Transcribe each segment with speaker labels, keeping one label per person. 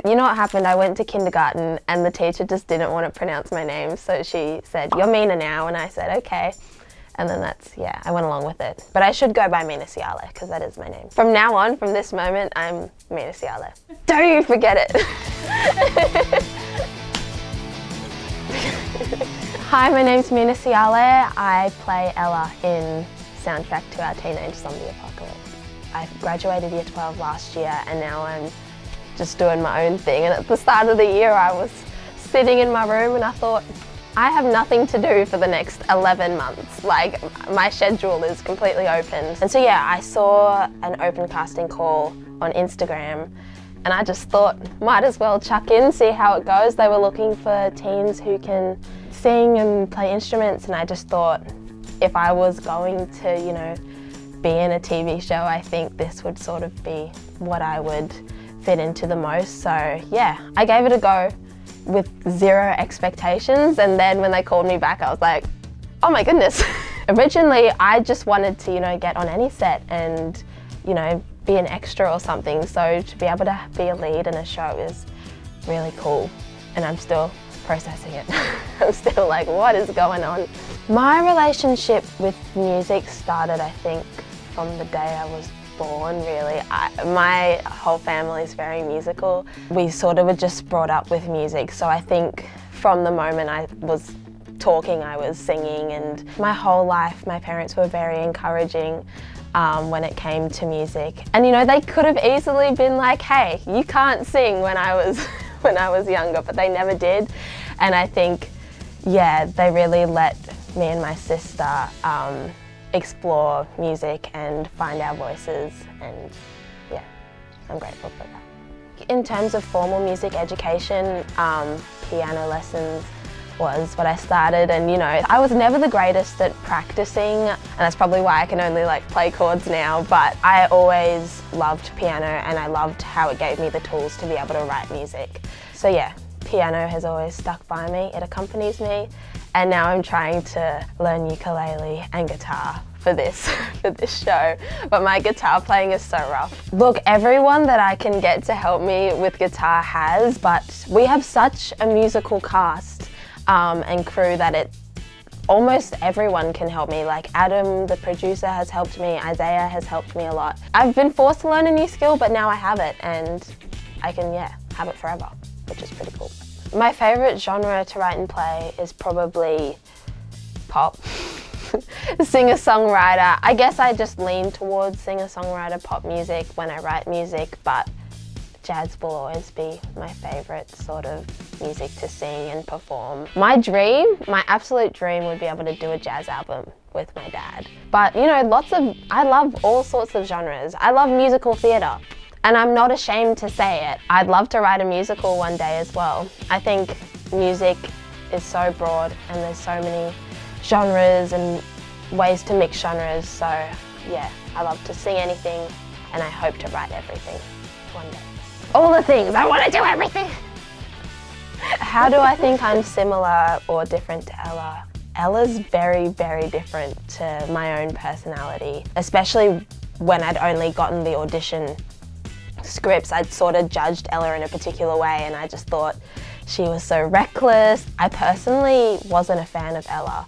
Speaker 1: You know what happened? I went to kindergarten and the teacher just didn't want to pronounce my name, so she said, "You're Mina now," and I said, "Okay." And then I went along with it. But I should go by Mina-Siale, because that is my name. From now on, from this moment, I'm Mina-Siale. Don't you forget it. Hi, my name's Mina-Siale. I play Ella in Soundtrack to Our Teenage Zombie Apocalypse. I graduated year 12 last year and now I'm just doing my own thing. And at the start of the year I was sitting in my room and I thought, I have nothing to do for the next 11 months. Like, my schedule is completely open. And so yeah, I saw an open casting call on Instagram and I just thought, might as well chuck in, see how it goes. They were looking for teens who can sing and play instruments, and I just thought, if I was going to, you know, be in a TV show, I think this would sort of be what I would fit into the most. So yeah, I gave it a go with zero expectations, and then when they called me back I was like, oh my goodness. Originally I just wanted to, you know, get on any set and, you know, be an extra or something, so to be able to be a lead in a show is really cool, and I'm still processing it. I'm still like, what is going on? My relationship with music started, I think, from the day I was born, really. My whole family is very musical. We sort of were just brought up with music, so I think from the moment I was talking, I was singing, and my whole life my parents were very encouraging when it came to music. And you know, they could have easily been like, hey, you can't sing when I was younger, but they never did. And I think, yeah, they really let me and my sister explore music and find our voices, and yeah, I'm grateful for that. In terms of formal music education, piano lessons was what I started, and you know, I was never the greatest at practicing, and that's probably why I can only like play chords now, but I always loved piano and I loved how it gave me the tools to be able to write music. So yeah, piano has always stuck by me, it accompanies me, and now I'm trying to learn ukulele and guitar for this show, but my guitar playing is so rough. Look, everyone that I can get to help me with guitar has, but we have such a musical cast and crew that almost everyone can help me. Like Adam, the producer, has helped me, Isaiah has helped me a lot. I've been forced to learn a new skill, but now I have it and I can, yeah, have it forever, which is pretty cool. My favourite genre to write and play is probably pop. Singer-songwriter. I guess I just lean towards singer-songwriter pop music when I write music, but jazz will always be my favourite sort of music to sing and perform. My absolute dream would be able to do a jazz album with my dad. But you know, I love all sorts of genres. I love musical theatre. And I'm not ashamed to say it. I'd love to write a musical one day as well. I think music is so broad and there's so many genres and ways to mix genres. So yeah, I love to sing anything and I hope to write everything one day. All the things, I want to do everything. How do I think I'm similar or different to Ella? Ella's very, very different to my own personality, especially when I'd only gotten the audition scripts. I'd sort of judged Ella in a particular way and I just thought she was so reckless. I personally wasn't a fan of Ella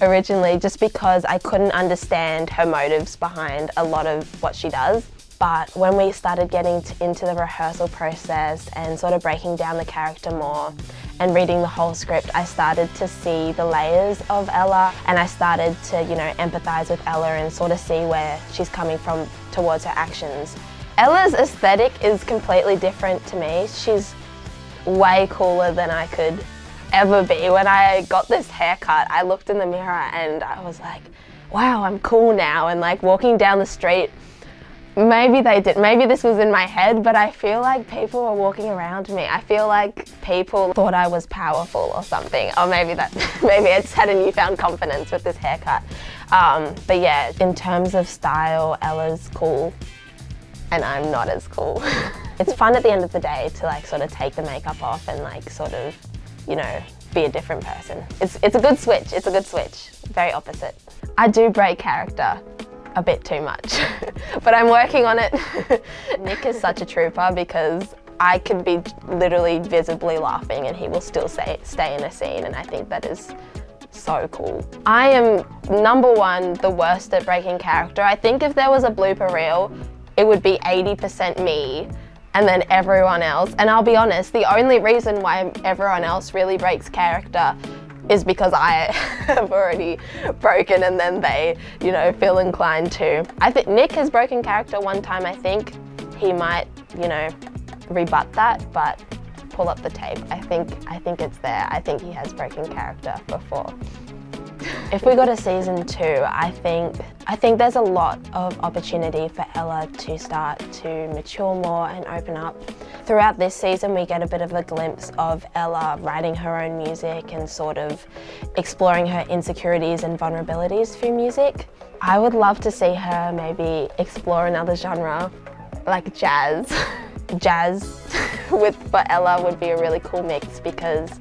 Speaker 1: originally, just because I couldn't understand her motives behind a lot of what she does. But when we started getting into the rehearsal process and sort of breaking down the character more and reading the whole script, I started to see the layers of Ella, and I started to, you know, empathise with Ella and sort of see where she's coming from towards her actions. Ella's aesthetic is completely different to me. She's way cooler than I could ever be. When I got this haircut, I looked in the mirror and I was like, wow, I'm cool now. And like walking down the street, maybe this was in my head, but I feel like people were walking around me. I feel like people thought I was powerful or something. Or maybe I just had a newfound confidence with this haircut. But yeah, in terms of style, Ella's cool and I'm not as cool. It's fun at the end of the day to like sort of take the makeup off and like sort of, you know, be a different person. It's a good switch, very opposite. I do break character a bit too much, but I'm working on it. Nick is such a trooper because I could be literally visibly laughing and he will still stay in a scene, and I think that is so cool. I am #1 the worst at breaking character. I think if there was a blooper reel, it would be 80% me and then everyone else. And I'll be honest, the only reason why everyone else really breaks character is because I have already broken and then they, you know, feel inclined to. I think Nick has broken character one time. I think he might, you know, rebut that, but pull up the tape. I think it's there. I think he has broken character before. If we go to season 2, I think there's a lot of opportunity for Ella to start to mature more and open up. Throughout this season, we get a bit of a glimpse of Ella writing her own music and sort of exploring her insecurities and vulnerabilities through music. I would love to see her maybe explore another genre, like jazz. Jazz for Ella would be a really cool mix because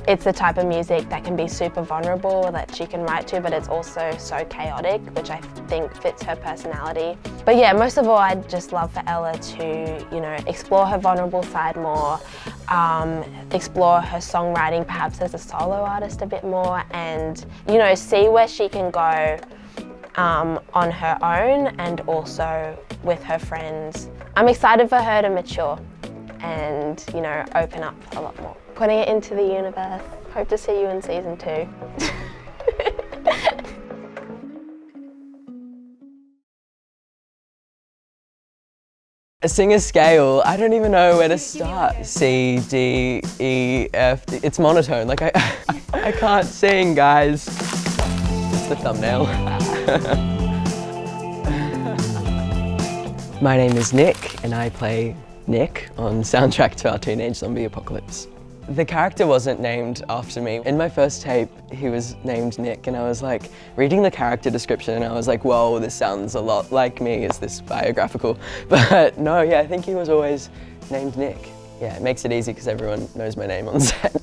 Speaker 1: it's the type of music that can be super vulnerable that she can write to, but it's also so chaotic, which I think fits her personality. But yeah, most of all, I'd just love for Ella to, you know, explore her vulnerable side more, explore her songwriting perhaps as a solo artist a bit more, and, you know, see where she can go on her own and also with her friends. I'm excited for her to mature and, you know, open up a lot more. Putting it into the universe. Hope to see you in season 2.
Speaker 2: A singer's scale, I don't even know where to start. C, D, E, F, D. It's monotone, like I can't sing, guys. It's the thumbnail. My name is Nick and I play Nick on soundtrack to our teenage zombie apocalypse. The character wasn't named after me. In my first tape, he was named Nick, and I was like, reading the character description, and I was like, whoa, this sounds a lot like me. Is this biographical? But no, yeah, I think he was always named Nick. Yeah, it makes it easy because everyone knows my name on set.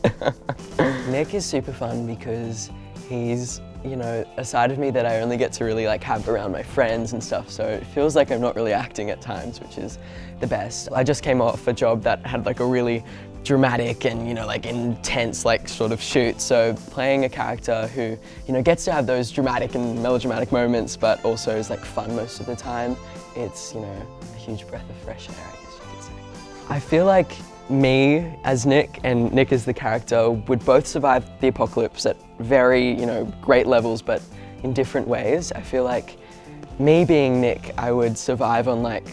Speaker 2: Nick is super fun because he's, you know, a side of me that I only get to really like have around my friends and stuff, so it feels like I'm not really acting at times, which is the best. I just came off a job that had like a really dramatic and, you know, like intense like sort of shoot, so playing a character who, you know, gets to have those dramatic and melodramatic moments but also is like fun most of the time, it's, you know, a huge breath of fresh air, I guess you could say. I feel like me as Nick and Nick as the character would both survive the apocalypse at very, you know, great levels but in different ways. I feel like me being Nick, I would survive on like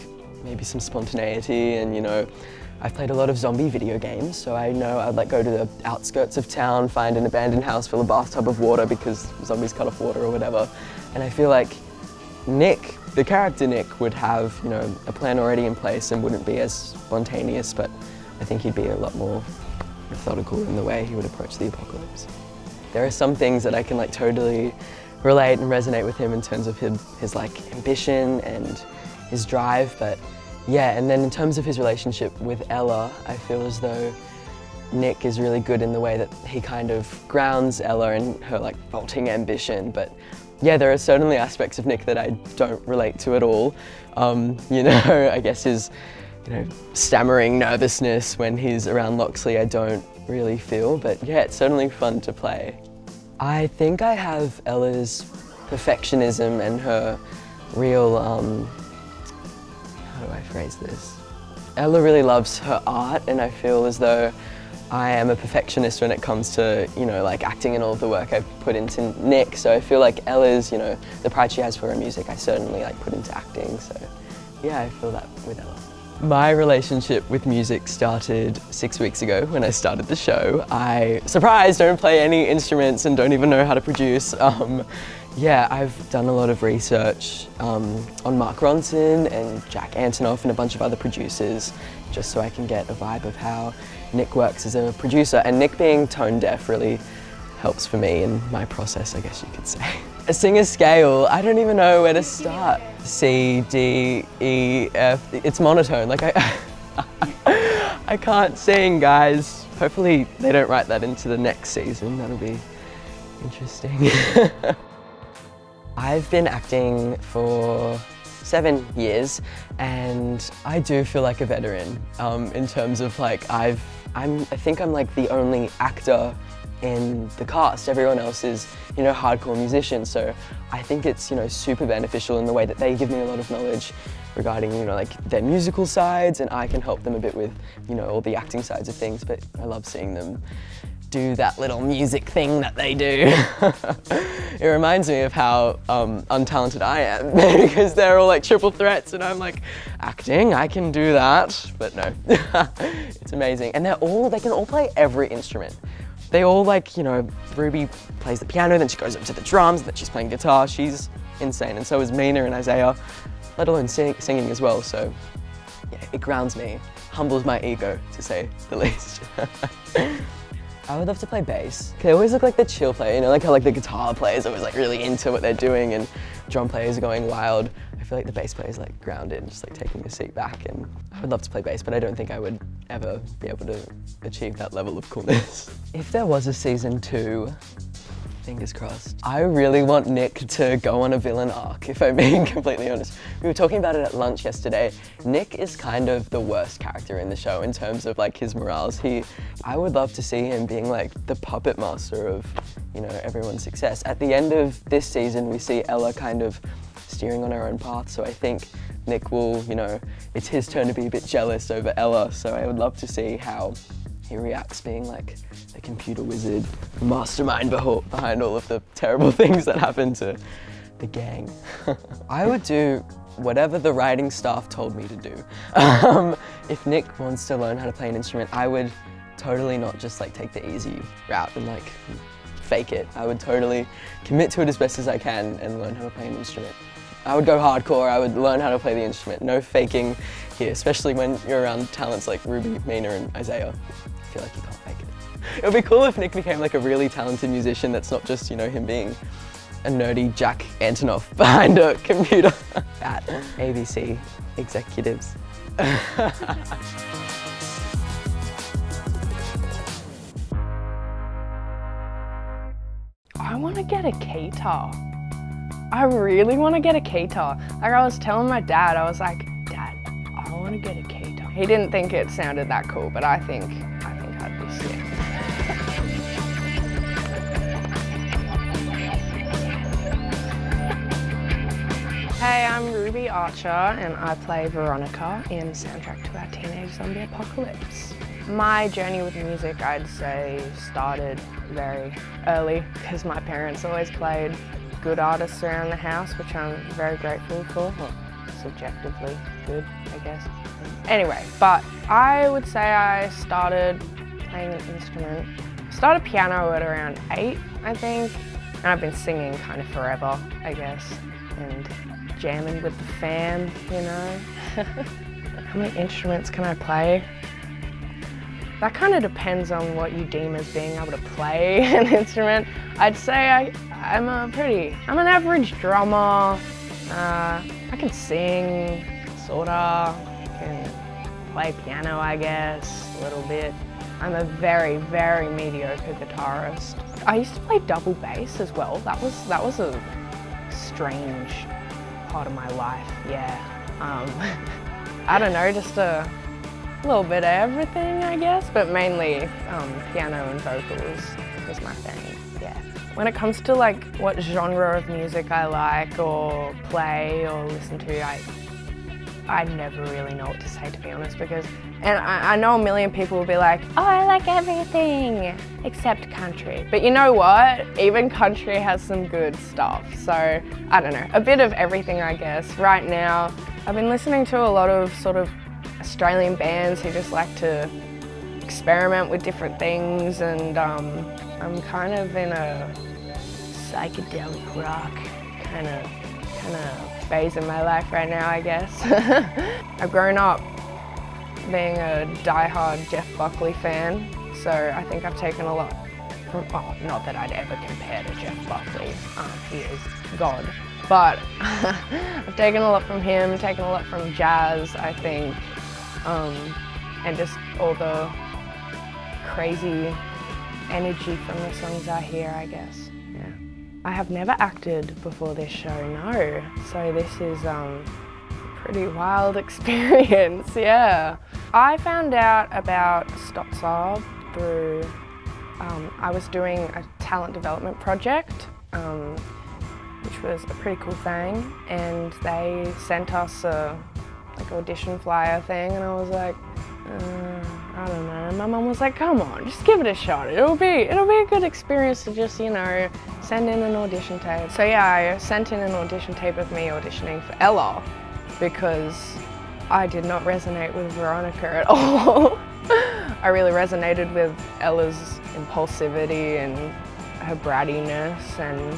Speaker 2: maybe some spontaneity and, you know, I've played a lot of zombie video games, so I know I'd like go to the outskirts of town, find an abandoned house, fill a bathtub of water because zombies cut off water or whatever. And I feel like Nick, the character Nick, would have, you know, a plan already in place and wouldn't be as spontaneous, but I think he'd be a lot more methodical in the way he would approach the apocalypse. There are some things that I can like totally relate and resonate with him in terms of his like ambition and his drive, but yeah, and then in terms of his relationship with Ella, I feel as though Nick is really good in the way that he kind of grounds Ella in her like vaulting ambition, but yeah, there are certainly aspects of Nick that I don't relate to at all. You know, I guess his, you know, stammering nervousness when he's around Locksley I don't really feel, but yeah, it's certainly fun to play. I think I have Ella's perfectionism and her real, how do I phrase this? Ella really loves her art, and I feel as though I am a perfectionist when it comes to, you know, like acting and all of the work I've put into Nick. So I feel like Ella's, you know, the pride she has for her music, I certainly like put into acting. So yeah, I feel that with Ella. My relationship with music started 6 weeks ago when I started the show. I, surprise, don't play any instruments and don't even know how to produce. Yeah, I've done a lot of research on Mark Ronson and Jack Antonoff and a bunch of other producers, just so I can get a vibe of how Nick works as a producer. And Nick being tone deaf really helps for me in my process, I guess you could say. A singer's scale, I don't even know where to start. C, D, E, F, it's monotone, like I can't sing, guys. Hopefully they don't write that into the next season, that'll be interesting. I've been acting for 7 years, and I do feel like a veteran in terms of like I think I'm like the only actor in the cast. Everyone else is, you know, hardcore musicians, so I think it's, you know, super beneficial in the way that they give me a lot of knowledge regarding, you know, like their musical sides, and I can help them a bit with, you know, all the acting sides of things, but I love seeing them do that little music thing that they do. It reminds me of how untalented I am, because they're all like triple threats and I'm like, acting, I can do that, but no. It's amazing. And they can all play every instrument. They all, like, you know, Ruby plays the piano, then she goes up to the drums, then she's playing guitar. She's insane, and so is Mina and Isaiah, let alone singing as well. So yeah, it grounds me, humbles my ego, to say the least. I would love to play bass. They always look like the chill player, you know, like how like the guitar players are always like really into what they're doing and drum players are going wild. I feel like the bass player is like grounded and just like taking a seat back, and I would love to play bass, but I don't think I would ever be able to achieve that level of coolness. If there was a season 2, fingers crossed, I really want Nick to go on a villain arc, if I'm being completely honest. We were talking about it at lunch yesterday. Nick is kind of the worst character in the show in terms of like his morals. I would love to see him being like the puppet master of, you know, everyone's success. At the end of this season, we see Ella kind of steering on her own path, so I think Nick will, you know, it's his turn to be a bit jealous over Ella, so I would love to see how he reacts being like the computer wizard, mastermind behind all of the terrible things that happen to the gang. I would do whatever the writing staff told me to do. If Nick wants to learn how to play an instrument, I would totally not just like take the easy route and like fake it. I would totally commit to it as best as I can and learn how to play an instrument. I would go hardcore, I would learn how to play the instrument. No faking here, especially when you're around talents like Ruby, Mina and Isaiah. I feel like you can't fake it. It would be cool if Nick became like a really talented musician that's not just, you know, him being a nerdy Jack Antonoff behind a computer. At ABC executives.
Speaker 3: I want to get a guitar. I really want to get a guitar. Like I was telling my dad, I was like, Dad, I want to get a guitar. He didn't think it sounded that cool, but I think I'd be sick. Hey, I'm Ruby Archer and I play Veronica in Soundtrack to Our Teenage Zombie Apocalypse. My journey with music, I'd say, started very early because my parents always played good artists around the house, which I'm very grateful for. Well, subjectively good, I guess. Anyway, but I would say I started playing an instrument. I started piano at around 8, I think, and I've been singing kind of forever, I guess, and jamming with the fam, you know. How many instruments can I play? That kind of depends on what you deem as being able to play an instrument. I'd say I'm an average drummer. I can sing, sorta. Can play piano, I guess, a little bit. I'm a very, very mediocre guitarist. I used to play double bass as well. That was a strange part of my life, yeah. I don't know, just a little bit of everything, I guess, but mainly piano and vocals was my thing, yeah. When it comes to like what genre of music I like or play or listen to, I never really know what to say, to be honest, because, and I know a million people will be like, oh, I like everything except country. But you know what? Even country has some good stuff. So, I don't know, a bit of everything, I guess. Right now, I've been listening to a lot of sort of Australian bands who just like to experiment with different things, and I'm kind of in a psychedelic rock kind of phase in my life right now, I guess. I've grown up being a die-hard Jeff Buckley fan, so I think I've taken a lot from, oh, not that I'd ever compare to Jeff Buckley, he is God, but I've taken a lot from him, taken a lot from jazz, I think, and just all the crazy energy from the songs I hear, I guess, yeah. I have never acted before this show, no. So this is pretty wild experience, yeah. I found out about Stotzar through, I was doing a talent development project, which was a pretty cool thing, and they sent us a audition flyer thing, and I was like, I don't know. And my mum was like, come on, just give it a shot. It'll be a good experience to just, you know, send in an audition tape. So yeah, I sent in an audition tape of me auditioning for Ella because I did not resonate with Veronica at all. I really resonated with Ella's impulsivity and her brattiness, and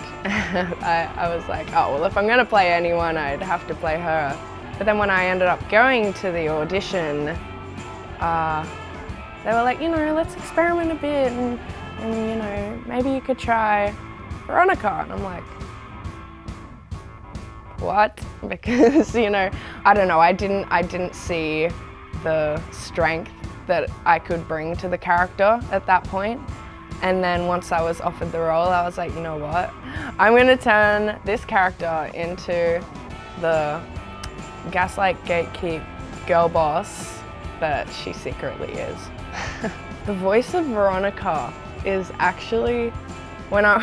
Speaker 3: I was like, oh, well, if I'm gonna play anyone, I'd have to play her. But then when I ended up going to the audition, they were like, you know, let's experiment a bit and you know, maybe you could try Veronica. And I'm like, what? Because, you know, I don't know, I didn't see the strength that I could bring to the character at that point. And then once I was offered the role, I was like, you know what? I'm gonna turn this character into the gaslight, gatekeep, girl boss that she secretly is. The voice of Veronica is actually, when I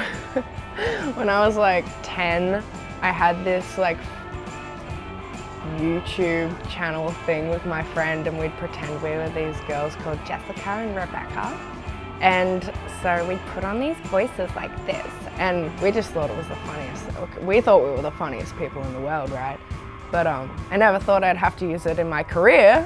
Speaker 3: was like 10, I had this like YouTube channel thing with my friend, and we'd pretend we were these girls called Jessica and Rebecca. And so we'd put on these voices like this, and we just thought it was the funniest. We thought we were the funniest people in the world, right? But I never thought I'd have to use it in my career,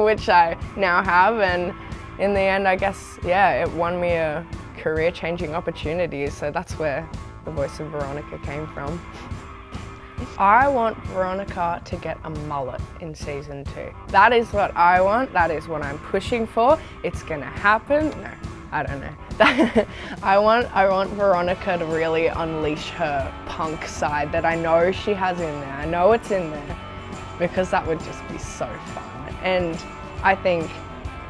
Speaker 3: which I now have, and in the end, I guess, yeah, it won me a career-changing opportunity, so that's where the voice of Veronica came from. I want Veronica to get a mullet in season 2. That is what I want, that is what I'm pushing for. It's gonna happen. No, I don't know. I want Veronica to really unleash her punk side that I know she has in there. I know it's in there, because that would just be so fun. And I think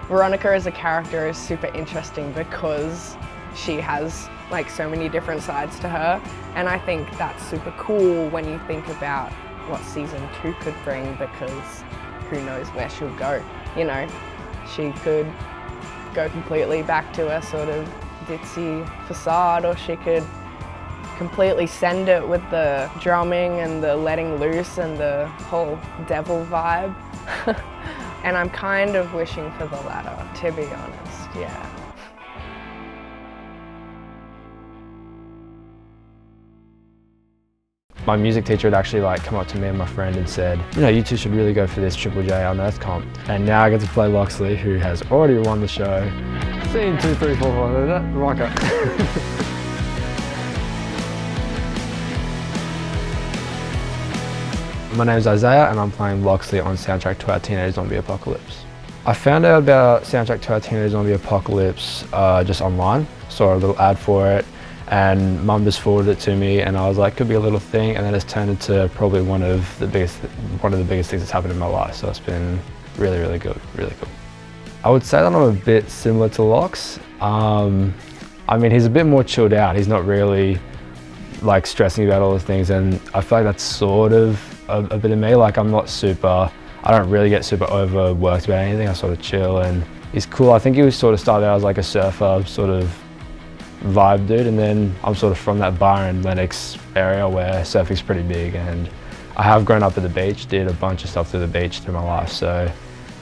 Speaker 3: Veronica as a character is super interesting because she has like so many different sides to her, and I think that's super cool when you think about what season 2 could bring, because who knows where she'll go. You know, she could go completely back to a sort of ditzy facade, or she could completely send it with the drumming and the letting loose and the whole devil vibe. And I'm kind of wishing for the latter, to be honest, yeah.
Speaker 4: My music teacher had actually come up to me and my friend and said, you know, you two should really go for this Triple J Unearthed comp. And now I get to play Locksley, who has already won the show. Scene 2, 3, 4, 5, rocker. My name's Isaiah and I'm playing Locksley on Soundtrack to Our Teenage Zombie Apocalypse. I found out about Soundtrack to Our Teenage Zombie Apocalypse just online, saw a little ad for it, and Mum just forwarded it to me, and I was like, could be a little thing, and then it's turned into probably one of the biggest things that's happened in my life. So it's been really, really good, really cool. I would say that I'm a bit similar to Lox. I mean, he's a bit more chilled out. He's not really like stressing about all the things, and I feel like that's sort of a bit of me. Like I don't really get super overworked about anything. I sort of chill, and he's cool. I think he was sort of started out as like a surfer sort of vibe dude, and then I'm sort of from that Byron Lennox area where surfing's pretty big, and I have grown up at the beach, did a bunch of stuff through the beach through my life, so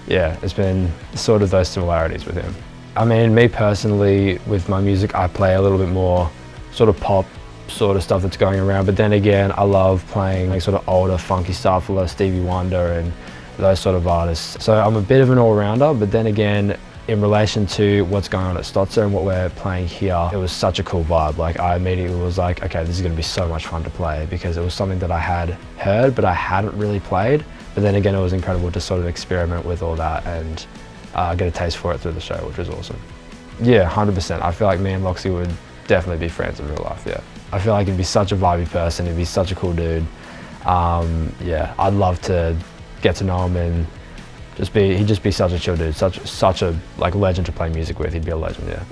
Speaker 4: yeah, it's been sort of those similarities with him. I mean, me personally, with my music, I play a little bit more sort of pop sort of stuff that's going around, but then again, I love playing like sort of older funky stuff, a lot of Stevie Wonder and those sort of artists. So I'm a bit of an all-rounder, but then again, in relation to what's going on at Stotzer and what we're playing here, it was such a cool vibe. Like I immediately was like, okay, this is gonna be so much fun to play, because it was something that I had heard, but I hadn't really played. But then again, it was incredible to sort of experiment with all that and get a taste for it through the show, which was awesome. Yeah, 100%. I feel like me and Loxy would definitely be friends in real life, yeah. I feel like he'd be such a vibey person, he'd be such a cool dude. Yeah, I'd love to get to know him, and he'd just be such a chill dude, such a like legend to play music with. He'd be a legend, yeah.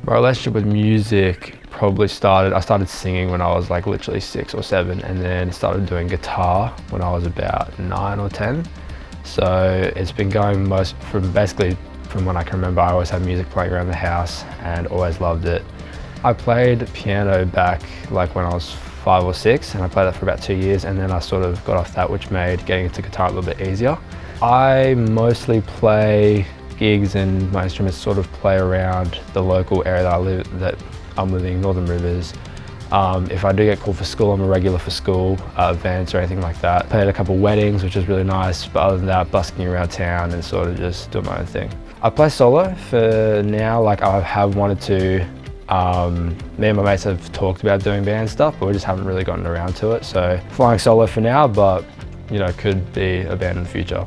Speaker 4: My relationship with music I started singing when I was like literally 6 or 7, and then started doing guitar when I was about 9 or 10. So it's been going basically from when I can remember. I always had music playing around the house and always loved it. I played piano back like when I was 5 or 6, and I played that for about 2 years, and then I sort of got off that, which made getting into guitar a little bit easier. I mostly play gigs, and my instruments sort of play around the local area that I'm living, Northern Rivers. If I do get called for school, I'm a regular for school events or anything like that. Played a couple weddings, which is really nice, but other than that, busking around town and sort of just doing my own thing. I play solo for now. Like, I have wanted to. Me and my mates have talked about doing band stuff, but we just haven't really gotten around to it. So flying solo for now, but you know, could be a band in the future.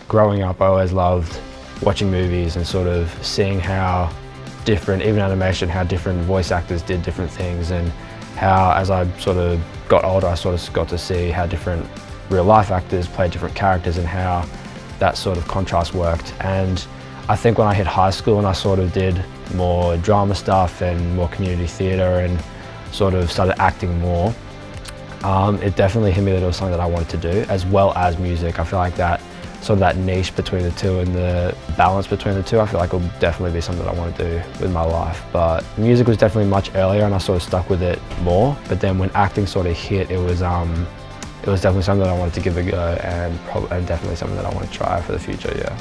Speaker 4: Growing up, I always loved watching movies and sort of seeing how different, even animation, how different voice actors did different things, and how, as I sort of got older, I sort of got to see how different real life actors played different characters and how that sort of contrast worked. And I think when I hit high school and I sort of did more drama stuff and more community theatre and sort of started acting more, it definitely hit me that it was something that I wanted to do, as well as music. I feel like that sort of that niche between the two and the balance between the two, I feel like will definitely be something that I want to do with my life. But music was definitely much earlier, and I sort of stuck with it more. But then when acting sort of hit, it was definitely something that I wanted to give a go, and definitely something that I want to try for the future, yeah.